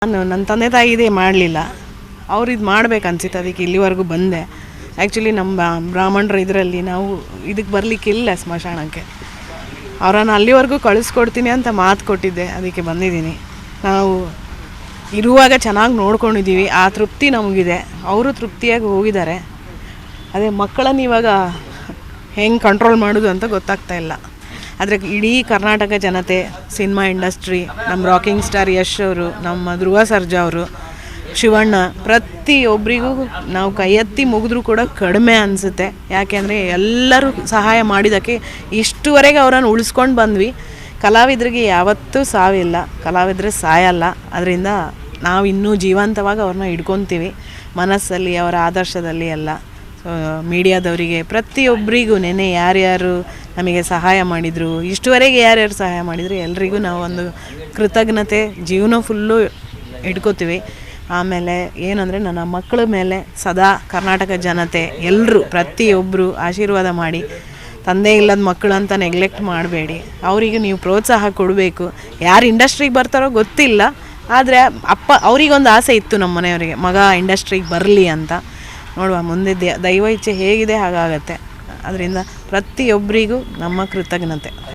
ನನ್ನ ತಂದೆ ತಾಯಿ ಇದೇ ಮಾಡಲಿಲ್ಲ, ಅವ್ರು ಇದು ಮಾಡ್ಬೇಕು ಅನ್ಸಿತ್ತು, ಅದಕ್ಕೆ ಇಲ್ಲಿವರೆಗೂ ಬಂದೆ. ಆ್ಯಕ್ಚುಲಿ ನಮ್ಮ ಬ್ರಾಹ್ಮಣರ ಇದರಲ್ಲಿ ನಾವು ಇದಕ್ಕೆ ಬರಲಿಕ್ಕಿಲ್ಲ ಸ್ಮಶಾನಕ್ಕೆ. ಅವರನ್ನು ಅಲ್ಲಿವರೆಗೂ ಕಳಿಸ್ಕೊಡ್ತೀನಿ ಅಂತ ಮಾತು ಕೊಟ್ಟಿದ್ದೆ, ಅದಕ್ಕೆ ಬಂದಿದ್ದೀನಿ. ನಾವು ಇರುವಾಗ ಚೆನ್ನಾಗಿ ನೋಡ್ಕೊಂಡಿದ್ದೀವಿ, ಆ ತೃಪ್ತಿ ನಮಗಿದೆ. ಅವರು ತೃಪ್ತಿಯಾಗಿ ಹೋಗಿದ್ದಾರೆ. ಅದೇ ಮಕ್ಕಳನ್ನು ಇವಾಗ ಹೆಂಗೆ ಕಂಟ್ರೋಲ್ ಮಾಡೋದು ಅಂತ ಗೊತ್ತಾಗ್ತಾ ಇಲ್ಲ. ಆದರೆ ಇಡೀ ಕರ್ನಾಟಕ ಜನತೆ, ಸಿನಿಮಾ ಇಂಡಸ್ಟ್ರಿ, ನಮ್ಮ ರಾಕಿಂಗ್ ಸ್ಟಾರ್ ಯಶ್ ಅವರು, ನಮ್ಮ ಧ್ರುವ ಸರ್ಜಾ ಅವರು, ಶಿವಣ್ಣ, ಪ್ರತಿಯೊಬ್ಬರಿಗೂ ನಾವು ಕೈ ಎತ್ತಿ ಮುಗಿದ್ರೂ ಕೂಡ ಕಡಿಮೆ ಅನಿಸುತ್ತೆ. ಯಾಕೆಂದರೆ ಎಲ್ಲರೂ ಸಹಾಯ ಮಾಡಿದ್ದಕ್ಕೆ ಇಷ್ಟುವರೆಗೆ ಅವರನ್ನು ಉಳಿಸ್ಕೊಂಡು ಬಂದ್ವಿ. ಕಲಾವಿದರಿಗೆ ಯಾವತ್ತೂ ಸಾವಿಲ್ಲ, ಕಲಾವಿದರೆ ಸಾಯಲ್ಲ. ಅದರಿಂದ ನಾವು ಇನ್ನೂ ಜೀವಂತವಾಗಿ ಅವ್ರನ್ನ ಹಿಡ್ಕೊತೀವಿ ಮನಸ್ಸಲ್ಲಿ, ಅವರ ಆದರ್ಶದಲ್ಲಿ ಎಲ್ಲ. ಸೊ ಮೀಡಿಯಾದವರಿಗೆ ಪ್ರತಿಯೊಬ್ಬರಿಗೂ ನೆನೆ ಯಾರ್ಯಾರು ನಮಗೆ ಸಹಾಯ ಮಾಡಿದರು, ಇಷ್ಟುವರೆಗೆ ಯಾರ್ಯಾರು ಸಹಾಯ ಮಾಡಿದರು, ಎಲ್ರಿಗೂ ನಾವು ಒಂದು ಕೃತಜ್ಞತೆ ಜೀವನ ಫುಲ್ಲು ಇಟ್ಕೋತೀವಿ. ಆಮೇಲೆ ಏನಂದರೆ ನನ್ನ ಮಕ್ಕಳ ಮೇಲೆ ಸದಾ ಕರ್ನಾಟಕ ಜನತೆ ಎಲ್ಲರೂ ಪ್ರತಿಯೊಬ್ಬರು ಆಶೀರ್ವಾದ ಮಾಡಿ, ತಂದೆ ಇಲ್ಲದ ಮಕ್ಕಳು ಅಂತ ನೆಗ್ಲೆಕ್ಟ್ ಮಾಡಬೇಡಿ. ಅವರಿಗೆ ನೀವು ಪ್ರೋತ್ಸಾಹ ಕೊಡಬೇಕು. ಯಾರು ಇಂಡಸ್ಟ್ರಿಗೆ ಬರ್ತಾರೋ ಗೊತ್ತಿಲ್ಲ, ಆದರೆ ಅವರಿಗೊಂದು ಆಸೆ ಇತ್ತು ನಮ್ಮ ಮನೆಯವರಿಗೆ, ಮಗ ಇಂಡಸ್ಟ್ರಿಗೆ ಬರಲಿ ಅಂತ. ನೋಡುವ ಮುಂದೆ ದೈವ ಇಚ್ಛೆ ಹೇಗಿದೆ ಹಾಗಾಗತ್ತೆ. ಅದರಿಂದ ಪ್ರತಿಯೊಬ್ಬರಿಗೂ ನಮ್ಮ ಕೃತಜ್ಞತೆ.